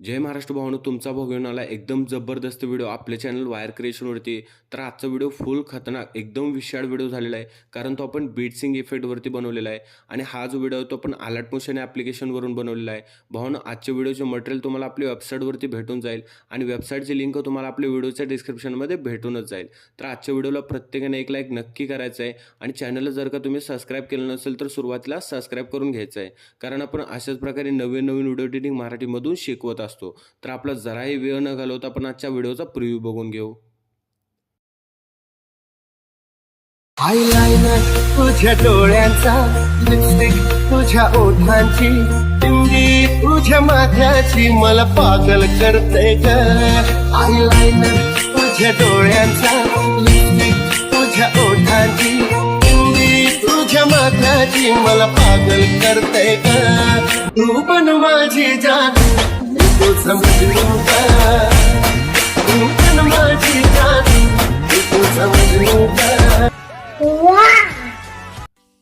जय महाराष्ट्र भावांनो, तुमचा भाऊ घेऊन आला एकदम जबरदस्त व्हिडिओ आपल्या चॅनल वायर क्रिएशनवरती. तर आजचा व्हिडिओ फुल खतरनाक एकदम विशाळ व्हिडिओ झालेला आहे, कारण तो आपण बीटसिंग इफेक्टवरती बनवलेला आहे. आणि हा जो व्हिडिओ तो आपण अलर्ट मोशन ॲप्लिकेशनवरून बनवलेला आहे. भावांनो, आजच्या व्हिडिओचे मटेरियल तुम्हाला आपल्या वेबसाईटवरती भेटून जाईल आणि वेबसाईटची लिंक तुम्हाला आपल्या व्हिडिओच्या डिस्क्रिप्शनमध्ये भेटूनच जाईल. तर आजच्या व्हिडिओला प्रत्येकाने एक लाईक नक्की करायचं आहे आणि चॅनलला जर का तुम्ही सबस्क्राईब केलं नसेल तर सुरुवातीला सबस्क्राईब करून घ्यायचं आहे, कारण आपण अशाच प्रकारे नवीन नवीन व्हिडिओ एडिटिंग मराठीमधून शिकवत असतो. तर आपला जराही वेळ न घालवता आपण आजच्या व्हिडिओचा प्रिव्ह्यू बघून घेऊ. आयलाइनर तुझ्या डोळ्यांचा, लिपस्टिक तुझ्या ओठांची, बिंदी तुझ्या माथ्याची मला पागल करते ग. आयलाइनर तुझ्या डोळ्यांचा, लिपस्टिक तुझ्या ओठांची, बिंदी तुझ्या माथ्याची मला पागल करते ग. तू पण माझी जान, मी तुझं मजनू ग. तू पण माझी जान, मी तुझं मजनू ग.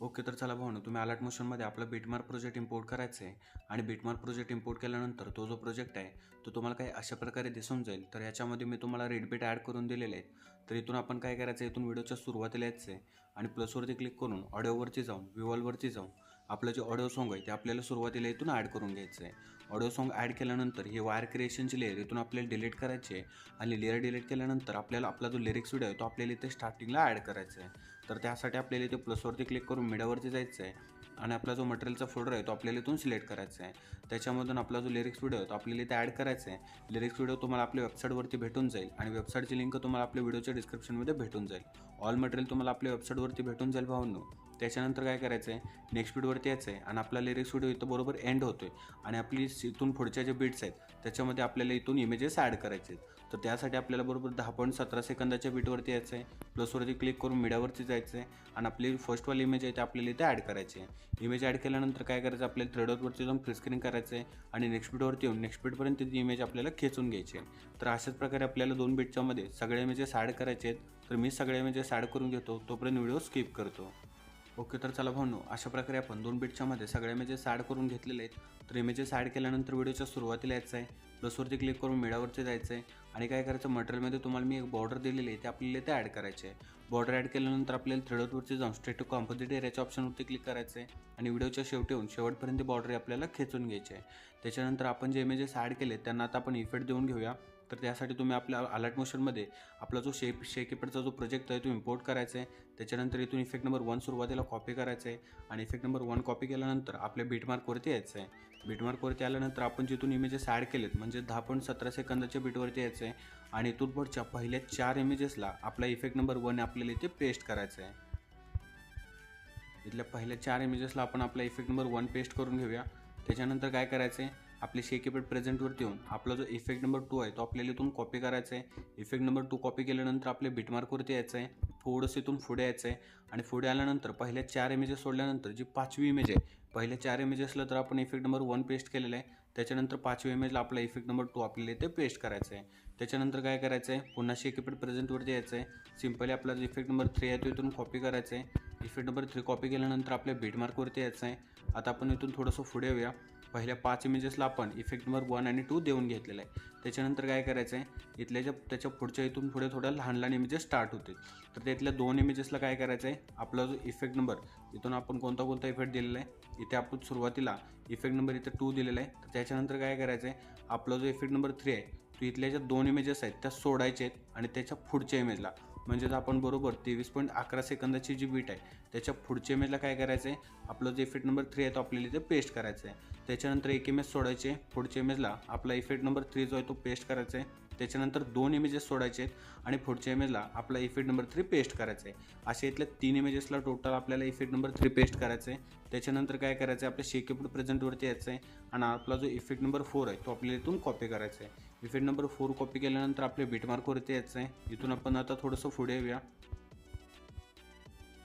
ओके, तर चला भावनो, तुम्ही अलर्ट मोशनमध्ये आपला बिटमार्क प्रोजेक्ट इम्पोर्ट करायचं आहे. आणि बिटमार्क प्रोजेक्ट इम्पोर्ट केल्यानंतर तो जो प्रोजेक्ट आहे तो तुम्हाला काही अशा प्रकारे दिसून जाईल. तर याच्यामध्ये मी तुम्हाला रेड बीट ॲड करून दिलेले आहेत. तर इथून आपण काय करायचं, इथून व्हिडिओच्या सुरुवातीला यायचं आहे आणि प्लसवरती क्लिक करून ऑडिओवरती जाऊन विवॉलवरती जाऊन आपलं जे ऑडिओ सॉन्ग आहे ते आपल्याला सुरुवातीला इथून ॲड करून घ्यायचं आहे. ऑडिओ सॉन्ग ॲड केल्यानंतर ही वायर क्रिएशनची लेअर इथून आपल्याला डिलीट करायची आहे. आणि लेअर डिलीट केल्यानंतर आपल्याला आपला जो लिरिक्स व्हिडिओ आहे तो आपल्याला इथे स्टार्टिंगला ॲड करायचा आहे. तर त्यासाठी आपल्याला इथे प्लसवरती क्लिक करून मीडियावरती जायचं आहे आणि आपला जो मटेरियलचा फोल्डर आहे तो आपल्याला इथून सिलेक्ट करायचा आहे. त्याच्यामधून आपला जो लिरिक्स व्हिडिओ आहे तो आपल्याला इथे ॲड करायचा आहे. लिरिक्स व्हिडिओ तुम्हाला आपल्या वेबसाईटवरती भेटून जाईल आणि वेबसाईटची लिंक तुम्हाला आपल्या व्हिडिओच्या डिस्क्रिप्शनमध्ये भेटून जाईल. ऑल मटेरियल तुम्हाला आपल्या वेबसाईटवरती भेटून जाईल भावांनो. त्याच्यानंतर काय करायचं आहे, नेक्स्ट बीटवरती यायचं आहे आणि आपला लिरिक्स व्हिडिओ इथं बरोबर एंड होतो आहे आणि आपली इथून पुढच्या जे बीट्स आहेत त्याच्यामध्ये आपल्याला इथून इमेजेस ॲड करायचे आहेत. तर त्यासाठी आपल्याला बरोबर 10.17 सेकंदाच्या बीटवरती यायचं आहे. प्लसवरती क्लिक करून मीडियावरती जायचं आहे आणि आपली फर्स्टवाली इमेज आहे ते आपल्याला इथे ॲड करायची आहे. इमेज ॲड केल्यानंतर काय करायचं, आपल्याला थ्रेडवरती जाऊन फ्री स्क्रीन करायचं आहे आणि नेक्स्ट बीटवरती येऊन नेक्स्ट बीटपर्यंत ती इमेज आपल्याला खेचून घ्यायची आहे. तर अशाच प्रकारे आपल्याला 2 बीटच्या मध्ये सगळे इमेजेस ॲड करायचे आहेत. तर मी सगळे इमेजेस ॲड करून घेतो, तोपर्यंत व्हिडिओ स्किप करतो. ओके, तर चला भावनो, अशा प्रकारे आपण 2 बीटच्या मध्ये सगळ्या इमेजेस ॲड करून घेतलेले आहेत. तर इमेजेस ॲड केल्यानंतर व्हिडिओच्या सुरुवातीला यायचं आहे, प्लसवरती क्लिक करून मीडियावरती जायचं आहे आणि काय करायचं, मटेरियलमध्ये तुम्हाला मी एक बॉर्डर दिलेली आहे ते आपल्याला इथे ॲड करायचे आहे. बॉर्डर ॲड केल्यानंतर आपल्याला थ्रेडवरती जाऊन स्ट्रेट टू कॉम्पोजिट एरियाच्या ऑप्शनवरती क्लिक करायचं आहे आणि व्हिडिओच्या शेवटी येऊन शेवटपर्यंत बॉर्डर आपल्याला खेचून घ्यायची आहे. त्याच्यानंतर आपण जे इमेजेस ॲड केले त्यांना आता आपण इफेक्ट देऊन घेऊया. तर त्यासाठी तुम्ही आपल्या अलर्ट मोशनमध्ये आपला जो शेक इफेक्टचा जो प्रोजेक्ट आहे तो इम्पोर्ट करायचा आहे. त्याच्यानंतर इथून इफेक्ट नंबर 1 सुरुवातीला कॉपी करायचं आहे आणि इफेक्ट नंबर 1 कॉपी केल्यानंतर आपल्या बीटमार्कवरती यायचं आहे. बीटमार्कवरती आल्यानंतर आपण जिथून इमेजेस ॲड केलेत म्हणजे 10.17 सेकंदाच्या बीटवरती यायचं आहे आणि इथून पुढच्या पहिल्या 4 इमेजेसला आपला इफेक्ट नंबर 1 आपल्याला इथे पेस्ट करायचा आहे. इथल्या पहिल्या 4 इमेजेसला आपण आपला इफेक्ट नंबर 1 पेस्ट करून घेऊया. त्याच्यानंतर काय करायचं आहे, आपले शेक इफेक्ट प्रेझेंटवरती येऊन आपला जो इफेक्ट नंबर 2 आहे तो आपल्याला इथून कॉपी करायचा आहे. इफेक्ट नंबर 2 कॉपी केल्यानंतर आपल्या बीटमार्कवरती यायचं आहे, थोडंसं इथून पुढे यायचं आहे आणि पुढे आल्यानंतर पहिल्या 4 इमेजेस सोडल्यानंतर जी 5वी इमेज आहे, पहिल्या 4 इमेजेसला तर आपण इफेक्ट नंबर 1 पेस्ट केलेला आहे. त्याच्यानंतर 5वी इमेजला आपला इफेक्ट नंबर 2 आपल्याला इथे पेस्ट करायचा आहे. त्याच्यानंतर काय करायचं आहे, पुन्हा शेक इफेक्ट प्रेझेंटवरती यायचं आहे. सिम्पली आपला जो इफेक्ट नंबर 3 आहे तो इथून कॉपी करायचा आहे. इफेक्ट नंबर 3 कॉपी केल्यानंतर आपल्या बीटमार्कवरती यायचं आहे. आता आपण इथून थोडंसं पुढे येऊया. पहिल्या 5 इमेजेसला आपण इफेक्ट नंबर 1 आणि 2 देऊन घेतलेला आहे. त्याच्यानंतर काय करायचं आहे, इथल्या त्याच्या पुढच्या इथून पुढे थोड्या लहान लहान इमेजेस स्टार्ट होते. तर त्यातल्या 2 इमेजेसला काय करायचं आहे, आपला जो इफेक्ट नंबर इथून आपण कोणता इफेक्ट दिलेला आहे, इथे आपण सुरुवातीला इफेक्ट नंबर इथे 2 दिलेला आहे. तर त्याच्यानंतर काय करायचं आहे, आपला जो इफेक्ट नंबर 3 आहे तो इथल्या ज्या 2 इमेजेस आहेत त्या सोडायचे आहेत आणि त्याच्या पुढच्या इमेजला म्हणजेच आपण बरोबर 23.11 सेकंदाची जी बीट आहे त्याच्या पुढच्या इमेजला काय करायचं आहे, आपलं जो इफेक्ट नंबर 3 आहे तो आपल्याला इथे पेस्ट करायचा आहे. त्याच्यानंतर एक इमेज सोडायचे, पुढच्या इमेजला आपला इफेक्ट नंबर 3 जो आहे तो पेस्ट करायचा आहे. त्याच्यानंतर 2 इमेजेस सोडायचे आहेत आणि पुढच्या इमेजला आपला इफेक्ट नंबर 3 पेस्ट करायचा आहे. अशा इथल्या 3 इमेजेसला टोटल आपल्याला इफेक्ट नंबर 3 पेस्ट करायचं आहे. त्याच्यानंतर काय करायचं आहे, आपल्या शेक इफेक्ट प्रेझेंटवरती यायचं आहे आणि आपला जो इफेक्ट नंबर 4 आहे तो आपल्याला इथून कॉपी करायचा आहे. इफेक्ट नंबर 4 कॉपी केल्यानंतर आपल्या बीटमार्कवरती यायचं आहे. इथून आपण आता थोडंसं पुढे येऊया.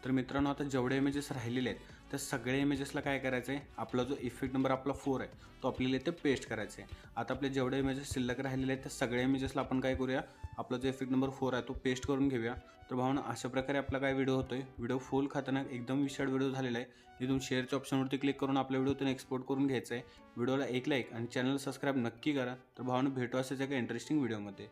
तर मित्रांनो, आता जेवढे इमेजेस राहिलेले आहेत त्या सगळ्या इमेजेसला काय करायचं आहे, आपला जो इफेक्ट नंबर आपला 4 आहे तो आपल्याला इथे पेस्ट करायचा आहे. आता आपले जेवढे इमेजेस शिल्लक राहिलेले आहेत त्या सगळ्या इमेजेसला आपण काय करूया, आपला जो इफेक्ट नंबर 4 आहे तो पेस्ट करून घेऊया. तर भावना अशा प्रकारे आपला काय व्हिडिओ होतोय, व्हिडिओ फुल खतरनाक एकदम विशाळ व्हिडिओ झालेला आहे. इथून शेअरच्या ऑप्शनवरती क्लिक करून आपल्या व्हिडिओतून एक्सपोर्ट करून घ्यायचं आहे. व्हिडिओला एक लाईक आणि चॅनल सबस्क्राईब नक्की करा. तर भावना भेटू असेच एका इंटरेस्टिंग व्हिडिओमध्ये.